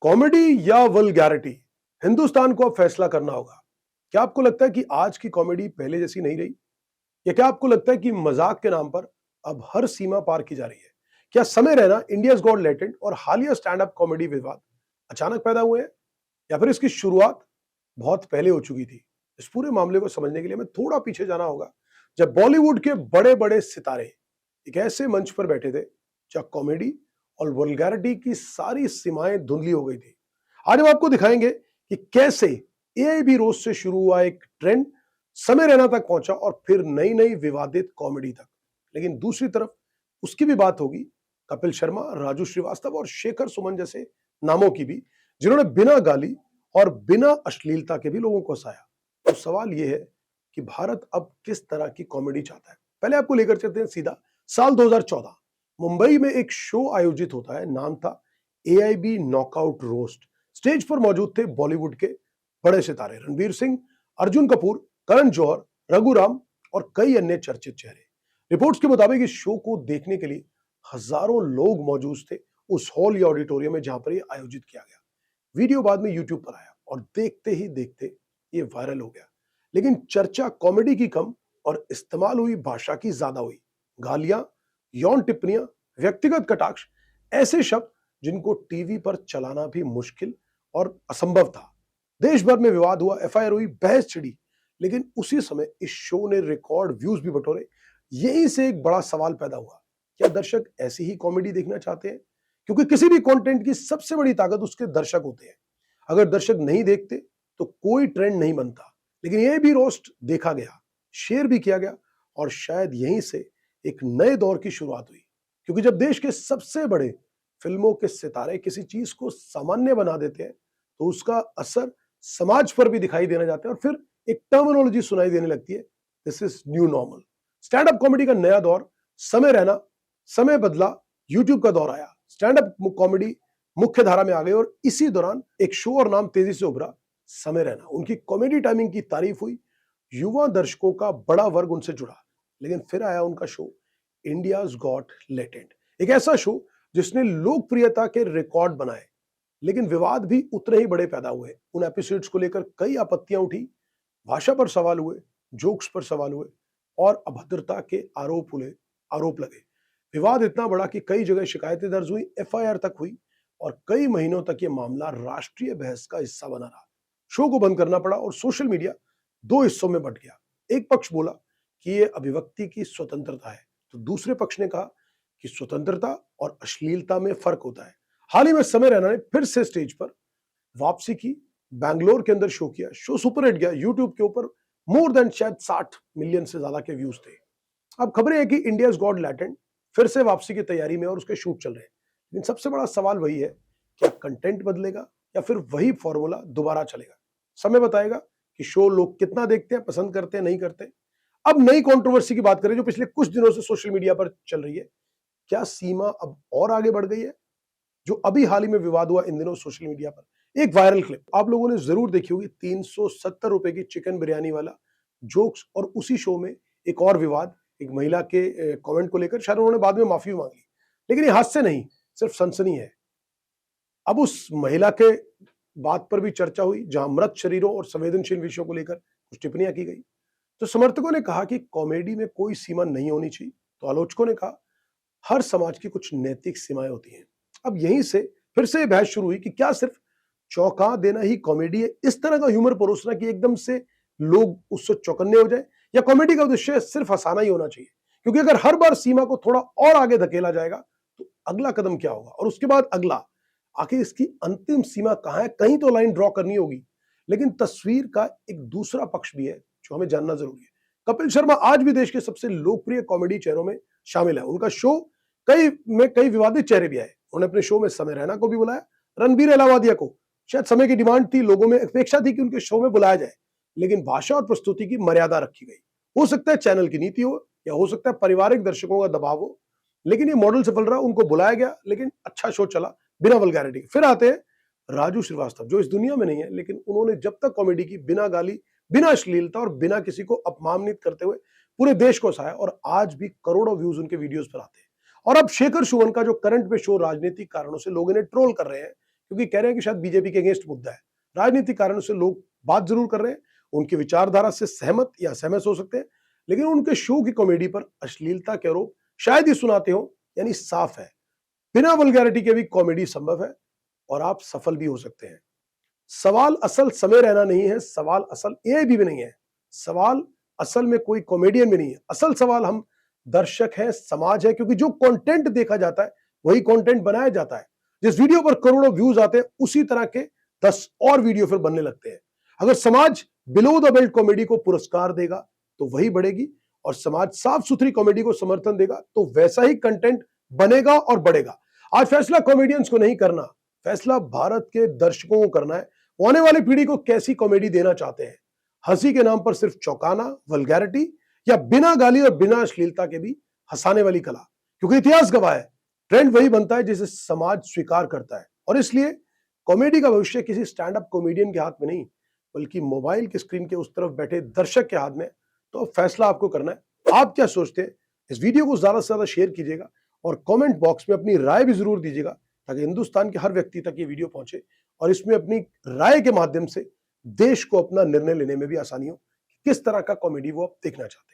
Comedy या vulgarity, Hindustan को अब फैसला करना होगा। क्या आपको लगता है कि आज की कॉमेडी पहले जैसी नहीं रही? या क्या आपको लगता है कि मजाक के नाम पर अब हर सीमा पार की जा रही है? क्या समय रहना, इंडियाज गॉट लेटेंट और हालिया स्टैंड अप कॉमेडी विवाद अचानक पैदा हुए हैं, या फिर इसकी शुरुआत बहुत पहले हो चुकी थी? इस पूरे मामले को समझने के लिए हमें थोड़ा पीछे जाना होगा, जब बॉलीवुड के बड़े बड़े सितारे एक ऐसे मंच पर बैठे थे जहां कॉमेडी और वल्गैरिटी की सारी सीमाएं धुंधली हो गई थी। आज हम आपको दिखाएंगे कि कैसे एआईबी रोस्ट से शुरू हुआ एक ट्रेंड समय रैना तक पहुंचा और फिर नई नई विवादित कॉमेडी तक। लेकिन दूसरी तरफ उसकी भी बात होगी कपिल शर्मा, राजू श्रीवास्तव और शेखर सुमन जैसे नामों की भी, जिन्होंने बिना गाली और बिना अश्लीलता के भी लोगों को हंसाया। तो सवाल यह है कि भारत अब किस तरह की कॉमेडी चाहता है। पहले आपको लेकर चलते हैं सीधा साल 2014। मुंबई में एक शो आयोजित होता है, नाम था एआईबी नॉकआउट रोस्ट। स्टेज पर मौजूद थे बॉलीवुड के बड़े सितारे रणवीर सिंह, अर्जुन कपूर, करण जौहर, रघुराम और कई अन्य चर्चित चेहरे। रिपोर्ट्स के मुताबिक इस शो को देखने के लिए हजारों लोग मौजूद थे उस हॉल या ऑडिटोरियम में जहां पर यह आयोजित किया गया। वीडियो बाद में यूट्यूब पर आया और देखते ही देखते ये वायरल हो गया। लेकिन चर्चा कॉमेडी की कम और इस्तेमाल हुई भाषा की ज्यादा हुई। गालियां, यौन टिप्पणियां, व्यक्तिगत कटाक्ष, ऐसे शब्द जिनको टीवी पर चलाना भी मुश्किल और असंभव था। देश भर में विवाद हुआ, एफआईआर हुई, बहस छिड़ी। लेकिन उसी समय इस शो ने रिकॉर्ड व्यूज भी बटोरे। यहीं से एक बड़ा सवाल पैदा हुआ, क्या दर्शक ऐसी ही कॉमेडी देखना चाहते हैं? क्योंकि किसी भी कंटेंट की सबसे बड़ी ताकत उसके दर्शक होते हैं। अगर दर्शक नहीं देखते तो कोई ट्रेंड नहीं बनता। लेकिन यह भी रोस्ट देखा गया, शेयर भी किया गया और शायद यहीं से एक नए दौर की शुरुआत हुई। क्योंकि जब देश के सबसे बड़े फिल्मों के सितारे किसी चीज को सामान्य बना देते हैं तो उसका असर समाज पर भी दिखाई देने जाता है और फिर एक टर्मिनोलॉजी सुनाई देने लगती है, this is new normal. Stand up comedy का नया दौर, समय रहना, समय बदला, यूट्यूब का दौर आया। स्टैंड अप कॉमेडी मुख्य धारा में आ गई और इसी दौरान एक शो और नाम तेजी से उभरा, समय रहना। उनकी कॉमेडी टाइमिंग की तारीफ हुई, युवा दर्शकों का बड़ा वर्ग उनसे जुड़ा। लेकिन फिर आया उनका शो इंडियाज गॉट लेटेंट, एक ऐसा शो जिसने लोकप्रियता के रिकॉर्ड बनाए। लेकिन विवाद भी उतने ही बड़े पैदा हुए। उन एपिसोड्स को लेकर कई आपत्तियां उठी, भाषा पर सवाल हुए, जोक्स पर सवाल हुए और अभद्रता के आरोप लगे। विवाद इतना बड़ा कि कई जगह शिकायतें दर्ज हुई, एफआईआर तक हुई और कई महीनों तक यह मामला राष्ट्रीय बहस का हिस्सा बना रहा। शो को बंद करना पड़ा और सोशल मीडिया दो हिस्सों में बंट गया। एक पक्ष बोला कि यह अभिव्यक्ति की स्वतंत्रता है, तो दूसरे पक्ष ने कहा कि स्वतंत्रता और अश्लीलता में फर्क होता है। हाल ही में समय रैना ने फिर से स्टेज पर वापसी की, बैंगलोर के अंदर शो किया। शो सुपरहिट गया, यूट्यूब के ऊपर मोर देन शायद 60 मिलियन से ज्यादा के व्यूज थे। अब खबरें है कि इंडियाज गॉट लेटेंट फिर से वापसी की तैयारी में और उसके शूट चल रहे हैं। लेकिन सबसे बड़ा सवाल वही है, क्या कंटेंट बदलेगा या फिर वही फॉर्मूला दोबारा चलेगा? समय बताएगा कि शो लोग कितना देखते हैं, पसंद करते हैं, नहीं करते। अब नई कंट्रोवर्सी की बात करें जो पिछले कुछ दिनों से सोशल मीडिया पर चल रही है। क्या सीमा अब और आगे बढ़ गई है? जो अभी हाल ही में विवाद हुआ इन दिनों सोशल मीडिया पर, एक वायरल क्लिप आप लोगों ने जरूर देखी होगी, 370 रुपए की चिकन बिरयानी वाला जोक्स। और उसी शो में एक और विवाद, एक महिला के कमेंट को लेकर, शायद उन्होंने बाद में माफी मांगी। लेकिन ये हास्य नहीं, सिर्फ सनसनी है। अब उस महिला के बात पर भी चर्चा हुई जहां मृत शरीरों और संवेदनशील विषयों को लेकर कुछ टिप्पणियां की गई। तो समर्थकों ने कहा कि कॉमेडी में कोई सीमा नहीं होनी चाहिए, तो आलोचकों ने कहा हर समाज की कुछ नैतिक सीमाएं होती हैं। अब यहीं से फिर से बहस शुरू हुई कि क्या सिर्फ चौंका देना ही कॉमेडी है, इस तरह का ह्यूमर परोसना कि एकदम से लोग उससे चौकन्ने हो जाए, या कॉमेडी का उद्देश्य सिर्फ हंसाना ही होना चाहिए? क्योंकि अगर हर बार सीमा को थोड़ा और आगे धकेला जाएगा तो अगला कदम क्या होगा और उसके बाद अगला, आखिर इसकी अंतिम सीमा कहां है? कहीं तो लाइन ड्रॉ करनी होगी। लेकिन तस्वीर का एक दूसरा पक्ष भी है जो हमें जानना जरूरी है। कपिल शर्मा आज भी देश के सबसे लोकप्रिय कॉमेडी चेहरों में शामिल है। उनका शो कई विवादित चेहरे भी आए। उन्होंने अपने शो में समय रैना को भी बुलाया, रणबीर अलावादिया को। शायद समय की डिमांड थी, लोगों में अपेक्षा थी कि उनके शो में बुलाया जाए। लेकिन भाषा और प्रस्तुति की मर्यादा रखी गई। हो सकता है चैनल की नीति हो या हो सकता है पारिवारिक दर्शकों का दबाव हो, लेकिन ये मॉडल सफल रहा। उनको बुलाया गया, लेकिन अच्छा शो चला बिना वल्गैरिटी के। फिर आते हैं राजू श्रीवास्तव, जो इस दुनिया में नहीं है, लेकिन उन्होंने जब तक कॉमेडी की, बिना गाली, बिना अश्लीलता और बिना किसी को अपमानित करते हुए पूरे देश को हंसाया और आज भी करोड़ों व्यूज उनके वीडियोस पर आते हैं। और अब शेखर सुमन का जो करंट में शो राजनीतिक कारणों से लोग इन्हें ट्रोल कर रहे हैं क्योंकि कह रहे हैं कि शायद बीजेपी के अगेंस्ट मुद्दा है। राजनीतिक कारणों से लोग बात जरूर कर रहे हैं, उनकी विचारधारा से सहमत या असहमत हो सकते हैं, लेकिन उनके शो की कॉमेडी पर अश्लीलता के आरोप शायद ही सुनाते हो, यानी साफ है बिना वल्गैरिटी के भी कॉमेडी संभव है और आप सफल भी हो सकते हैं। सवाल असल समय रहना नहीं है, सवाल असल एआई भी नहीं है, सवाल असल में कोई कॉमेडियन भी नहीं है। असल सवाल हम दर्शक हैं, समाज है, क्योंकि जो कंटेंट देखा जाता है वही कंटेंट बनाया जाता है। जिस वीडियो पर करोड़ों व्यूज आते हैं उसी तरह के 10 और वीडियो फिर बनने लगते हैं। अगर समाज बिलो द बेल्ट कॉमेडी को पुरस्कार देगा तो वही बढ़ेगी, और समाज साफ सुथरी कॉमेडी को समर्थन देगा तो वैसा ही कंटेंट बनेगा और बढ़ेगा। आज फैसला कॉमेडियंस को नहीं करना, फैसला भारत के दर्शकों को करना है। वो आने वाली पीढ़ी को कैसी कॉमेडी देना चाहते हैं, हंसी के नाम पर सिर्फ चौंकाना, वल्गैरिटी, या बिना गाली और बिना अश्लीलता के भी हंसाने वाली कला। क्योंकि इतिहास गवाह है, ट्रेंड वही बनता है जिसे समाज स्वीकार करता है। और इसलिए कॉमेडी का भविष्य किसी स्टैंड अप कॉमेडियन के हाथ में नहीं, बल्कि मोबाइल की स्क्रीन के उस तरफ बैठे दर्शक के हाथ में। तो फैसला आपको करना है। आप क्या सोचते हैं? इस वीडियो को ज्यादा से ज्यादा शेयर कीजिएगा और कमेंट बॉक्स में अपनी राय भी जरूर दीजिएगा, ताकि हिंदुस्तान के हर व्यक्ति तक ये वीडियो पहुंचे और इसमें अपनी राय के माध्यम से देश को अपना निर्णय लेने में भी आसानी हो कि किस तरह का कॉमेडी वो आप देखना चाहते हैं।